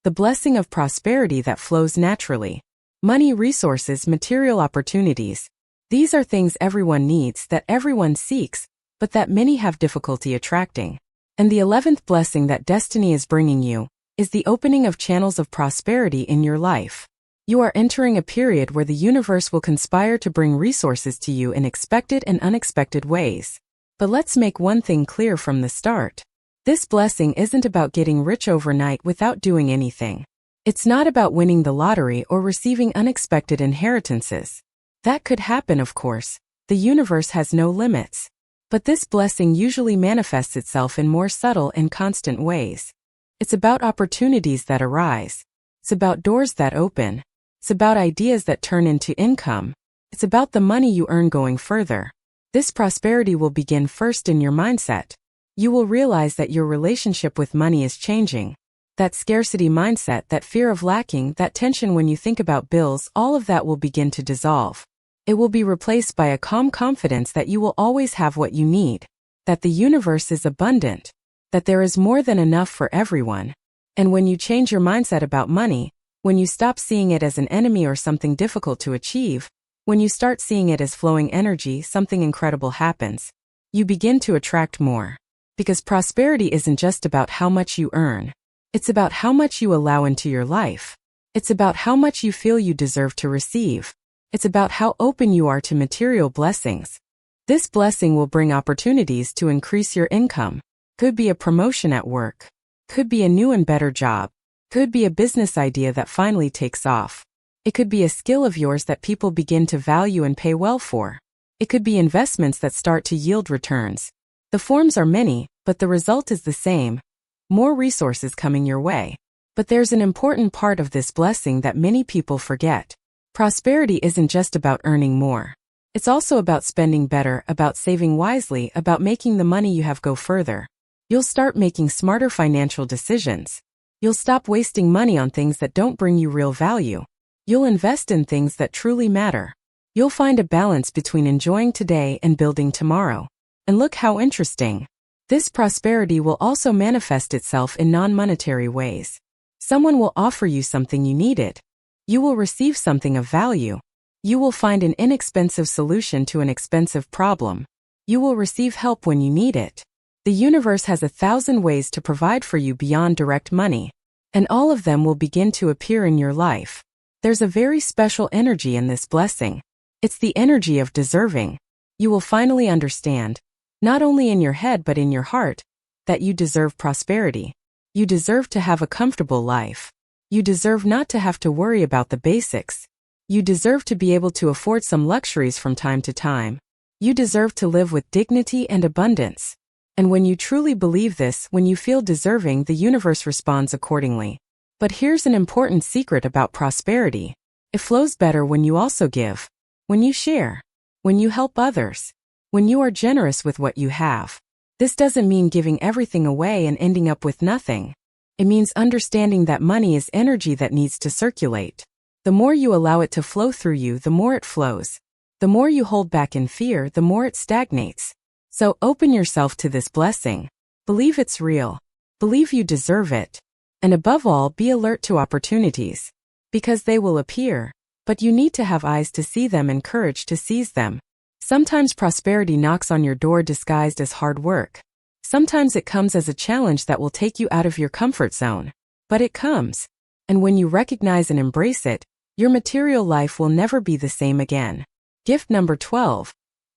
The blessing of prosperity that flows naturally. Money, resources, material opportunities. These are things everyone needs, that everyone seeks, but that many have difficulty attracting. And the 11th blessing that destiny is bringing you is the opening of channels of prosperity in your life. You are entering a period where the universe will conspire to bring resources to you in expected and unexpected ways. But let's make one thing clear from the start. This blessing isn't about getting rich overnight without doing anything. It's not about winning the lottery or receiving unexpected inheritances. That could happen, of course. The universe has no limits. But this blessing usually manifests itself in more subtle and constant ways. It's about opportunities that arise. It's about doors that open. It's about ideas that turn into income. It's about the money you earn going further. This prosperity will begin first in your mindset. You will realize that your relationship with money is changing. That scarcity mindset, that fear of lacking, that tension when you think about bills, all of that will begin to dissolve. It will be replaced by a calm confidence that you will always have what you need, that the universe is abundant, that there is more than enough for everyone. And when you change your mindset about money, when you stop seeing it as an enemy or something difficult to achieve, when you start seeing it as flowing energy, something incredible happens. You begin to attract more. Because prosperity isn't just about how much you earn. It's about how much you allow into your life. It's about how much you feel you deserve to receive. It's about how open you are to material blessings. This blessing will bring opportunities to increase your income. Could be a promotion at work. Could be a new and better job. Could be a business idea that finally takes off. It could be a skill of yours that people begin to value and pay well for. It could be investments that start to yield returns. The forms are many, but the result is the same. More resources coming your way. But there's an important part of this blessing that many people forget. Prosperity isn't just about earning more. It's also about spending better, about saving wisely, about making the money you have go further. You'll start making smarter financial decisions. You'll stop wasting money on things that don't bring you real value. You'll invest in things that truly matter. You'll find a balance between enjoying today and building tomorrow. And look how interesting. This prosperity will also manifest itself in non-monetary ways. Someone will offer you something you needed. You will receive something of value. You will find an inexpensive solution to an expensive problem. You will receive help when you need it. The universe has 1,000 ways to provide for you beyond direct money. And all of them will begin to appear in your life. There's a very special energy in this blessing. It's the energy of deserving. You will finally understand, not only in your head but in your heart, that you deserve prosperity. You deserve to have a comfortable life. You deserve not to have to worry about the basics. You deserve to be able to afford some luxuries from time to time. You deserve to live with dignity and abundance. And when you truly believe this, when you feel deserving, the universe responds accordingly. But here's an important secret about prosperity. It flows better when you also give, when you share, when you help others, when you are generous with what you have. This doesn't mean giving everything away and ending up with nothing. It means understanding that money is energy that needs to circulate. The more you allow it to flow through you, the more it flows. The more you hold back in fear, the more it stagnates. So open yourself to this blessing. Believe it's real. Believe you deserve it. And above all, be alert to opportunities. Because they will appear. But you need to have eyes to see them and courage to seize them. Sometimes prosperity knocks on your door disguised as hard work. Sometimes it comes as a challenge that will take you out of your comfort zone. But it comes. And when you recognize and embrace it, your material life will never be the same again. Gift number 12.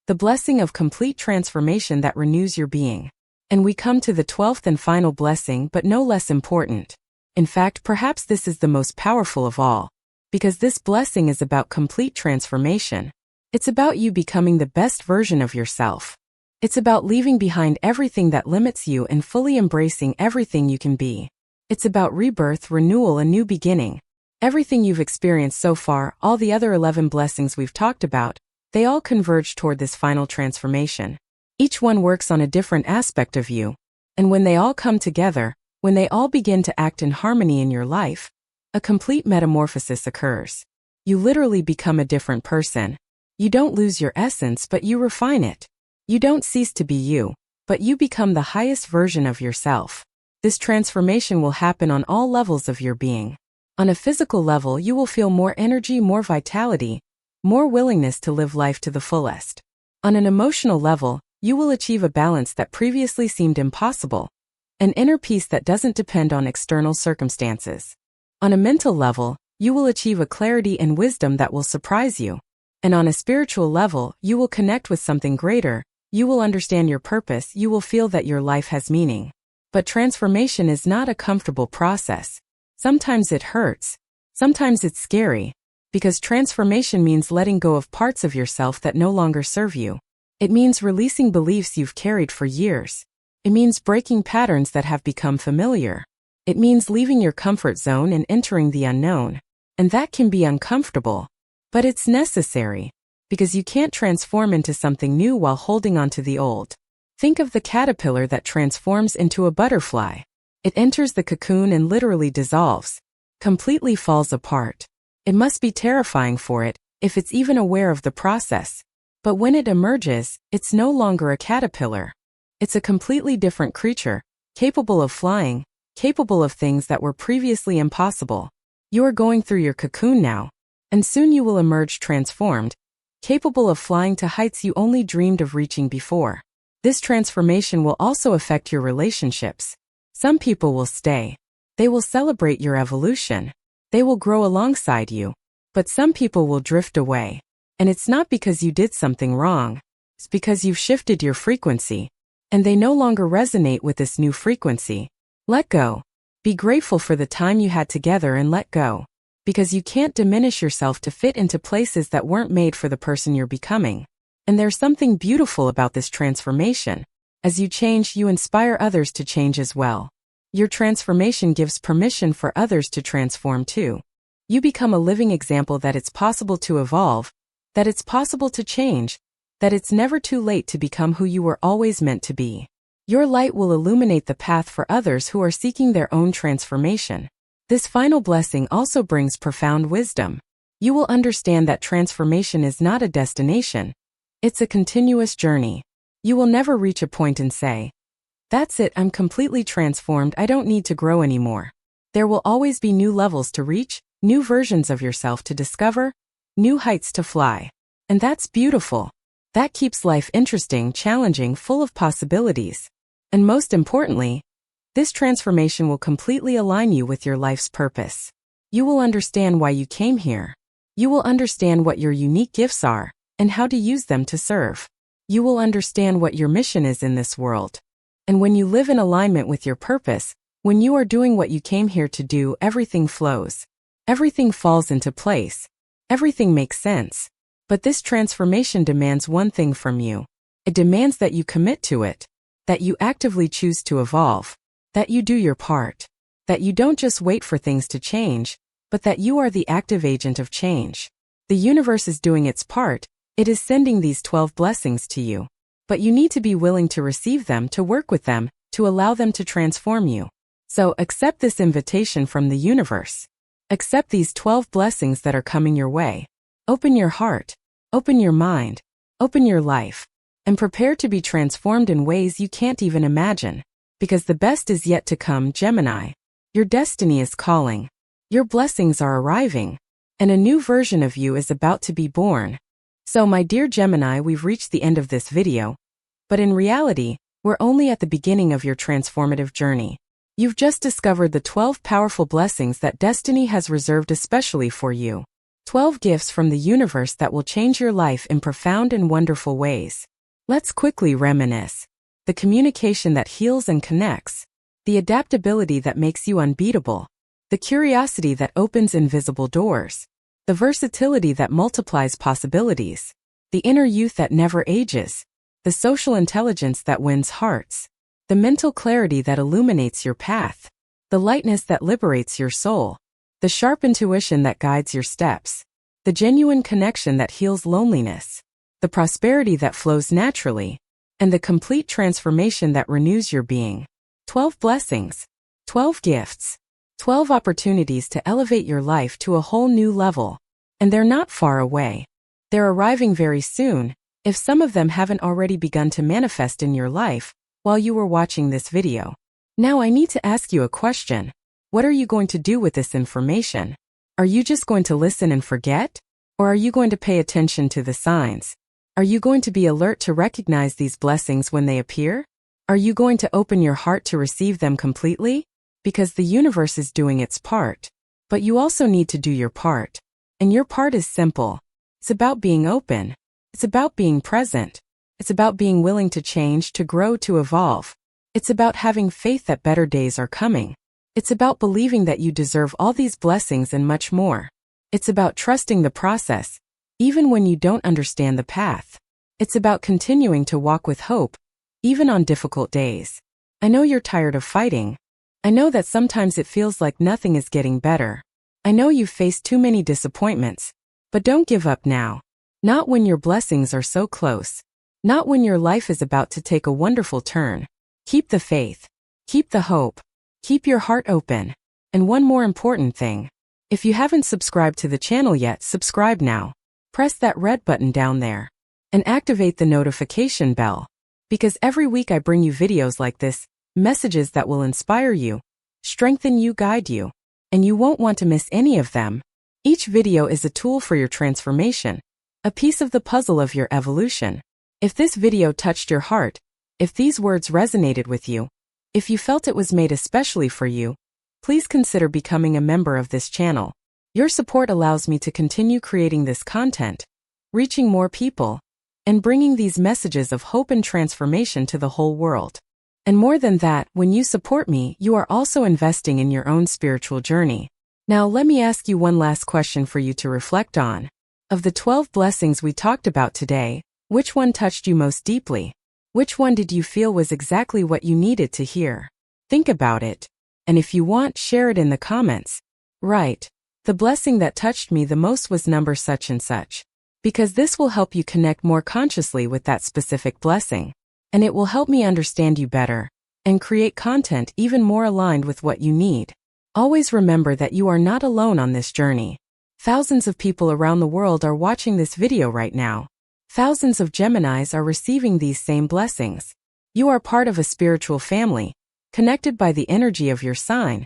The blessing of complete transformation that renews your being. And we come to the 12th and final blessing, but no less important. In fact, perhaps this is the most powerful of all. Because this blessing is about complete transformation. It's about you becoming the best version of yourself. It's about leaving behind everything that limits you and fully embracing everything you can be. It's about rebirth, renewal, a new beginning. Everything you've experienced so far, all the other 11 blessings we've talked about, they all converge toward this final transformation. Each one works on a different aspect of you. And when they all come together, when they all begin to act in harmony in your life, a complete metamorphosis occurs. You literally become a different person. You don't lose your essence, but you refine it. You don't cease to be you, but you become the highest version of yourself. This transformation will happen on all levels of your being. On a physical level, you will feel more energy, more vitality, more willingness to live life to the fullest. On an emotional level, you will achieve a balance that previously seemed impossible, an inner peace that doesn't depend on external circumstances. On a mental level, you will achieve a clarity and wisdom that will surprise you. And on a spiritual level, you will connect with something greater, You will understand your purpose, you will feel that your life has meaning. But transformation is not a comfortable process. Sometimes it hurts. Sometimes it's scary. Because transformation means letting go of parts of yourself that no longer serve you. It means releasing beliefs you've carried for years. It means breaking patterns that have become familiar. It means leaving your comfort zone and entering the unknown. And that can be uncomfortable. But it's necessary. Because you can't transform into something new while holding on to the old. Think of the caterpillar that transforms into a butterfly. It enters the cocoon and literally dissolves, completely falls apart. It must be terrifying for it, if it's even aware of the process. But when it emerges, it's no longer a caterpillar. It's a completely different creature, capable of flying, capable of things that were previously impossible. You are going through your cocoon now, and soon you will emerge transformed, capable of flying to heights you only dreamed of reaching before. This transformation will also affect your relationships. Some people will stay. They will celebrate your evolution. They will grow alongside you. But some people will drift away. And it's not because you did something wrong. It's because you've shifted your frequency. And they no longer resonate with this new frequency. Let go. Be grateful for the time you had together and let go. Because you can't diminish yourself to fit into places that weren't made for the person you're becoming. And there's something beautiful about this transformation. As you change, you inspire others to change as well. Your transformation gives permission for others to transform too. You become a living example that it's possible to evolve, that it's possible to change, that it's never too late to become who you were always meant to be. Your light will illuminate the path for others who are seeking their own transformation. This final blessing also brings profound wisdom. You will understand that transformation is not a destination. It's a continuous journey. You will never reach a point and say, "That's it, I'm completely transformed, I don't need to grow anymore." There will always be new levels to reach, new versions of yourself to discover, new heights to fly. And that's beautiful. That keeps life interesting, challenging, full of possibilities. And most importantly, this transformation will completely align you with your life's purpose. You will understand why you came here. You will understand what your unique gifts are, and how to use them to serve. You will understand what your mission is in this world. And when you live in alignment with your purpose, when you are doing what you came here to do, everything flows. Everything falls into place. Everything makes sense. But this transformation demands one thing from you. It demands that you commit to it, that you actively choose to evolve, that you do your part, that you don't just wait for things to change, but that you are the active agent of change. The universe is doing its part. It is sending these 12 blessings to you. But you need to be willing to receive them, to work with them, to allow them to transform you. So accept this invitation from the universe. Accept these 12 blessings that are coming your way. Open your heart, open your mind, open your life, and prepare to be transformed in ways you can't even imagine. Because the best is yet to come, Gemini. Your destiny is calling. Your blessings are arriving. And a new version of you is about to be born. So my dear Gemini, we've reached the end of this video. But in reality, we're only at the beginning of your transformative journey. You've just discovered the 12 powerful blessings that destiny has reserved especially for you. 12 gifts from the universe that will change your life in profound and wonderful ways. Let's quickly reminisce. The communication that heals and connects. The adaptability that makes you unbeatable. The curiosity that opens invisible doors. The versatility that multiplies possibilities. The inner youth that never ages. The social intelligence that wins hearts. The mental clarity that illuminates your path. The lightness that liberates your soul. The sharp intuition that guides your steps. The genuine connection that heals loneliness. The prosperity that flows naturally. And the complete transformation that renews your being. 12 blessings. 12 gifts. 12 opportunities to elevate your life to a whole new level. And they're not far away. They're arriving very soon, if some of them haven't already begun to manifest in your life while you were watching this video. Now I need to ask you a question. What are you going to do with this information? Are you just going to listen and forget? Or are you going to pay attention to the signs? Are you going to be alert to recognize these blessings when they appear? Are you going to open your heart to receive them completely? Because the universe is doing its part. But you also need to do your part. And your part is simple. It's about being open. It's about being present. It's about being willing to change, to grow, to evolve. It's about having faith that better days are coming. It's about believing that you deserve all these blessings and much more. It's about trusting the process, even when you don't understand the path. It's about continuing to walk with hope, even on difficult days. I know you're tired of fighting. I know that sometimes it feels like nothing is getting better. I know you've faced too many disappointments. But don't give up now. Not when your blessings are so close. Not when your life is about to take a wonderful turn. Keep the faith. Keep the hope. Keep your heart open. And one more important thing. If you haven't subscribed to the channel yet, subscribe now. Press that red button down there. And activate the notification bell. Because every week I bring you videos like this, messages that will inspire you, strengthen you, guide you, and you won't want to miss any of them. Each video is a tool for your transformation, a piece of the puzzle of your evolution. If this video touched your heart, if these words resonated with you, if you felt it was made especially for you, please consider becoming a member of this channel. Your support allows me to continue creating this content, reaching more people, and bringing these messages of hope and transformation to the whole world. And more than that, when you support me, you are also investing in your own spiritual journey. Now let me ask you one last question for you to reflect on. Of the 12 blessings we talked about today, which one touched you most deeply? Which one did you feel was exactly what you needed to hear? Think about it. And if you want, share it in the comments. Right. The blessing that touched me the most was number such and such. Because this will help you connect more consciously with that specific blessing. And it will help me understand you better and create content even more aligned with what you need. Always remember that you are not alone on this journey. Thousands of people around the world are watching this video right now. Thousands of Geminis are receiving these same blessings. You are part of a spiritual family, connected by the energy of your sign,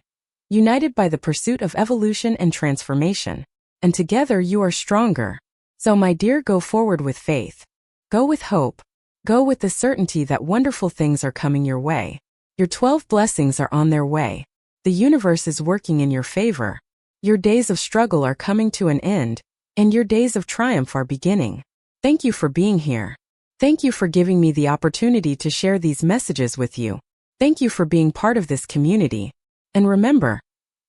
united by the pursuit of evolution and transformation. And together you are stronger. So my dear, go forward with faith. Go with hope. Go with the certainty that wonderful things are coming your way. Your 12 blessings are on their way. The universe is working in your favor. Your days of struggle are coming to an end, and your days of triumph are beginning. Thank you for being here. Thank you for giving me the opportunity to share these messages with you. Thank you for being part of this community. And remember,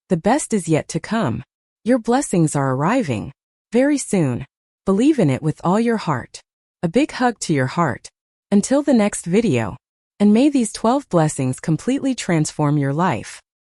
the best is yet to come. Your blessings are arriving very soon. Believe in it with all your heart. A big hug to your heart. Until the next video. And may these 12 blessings completely transform your life.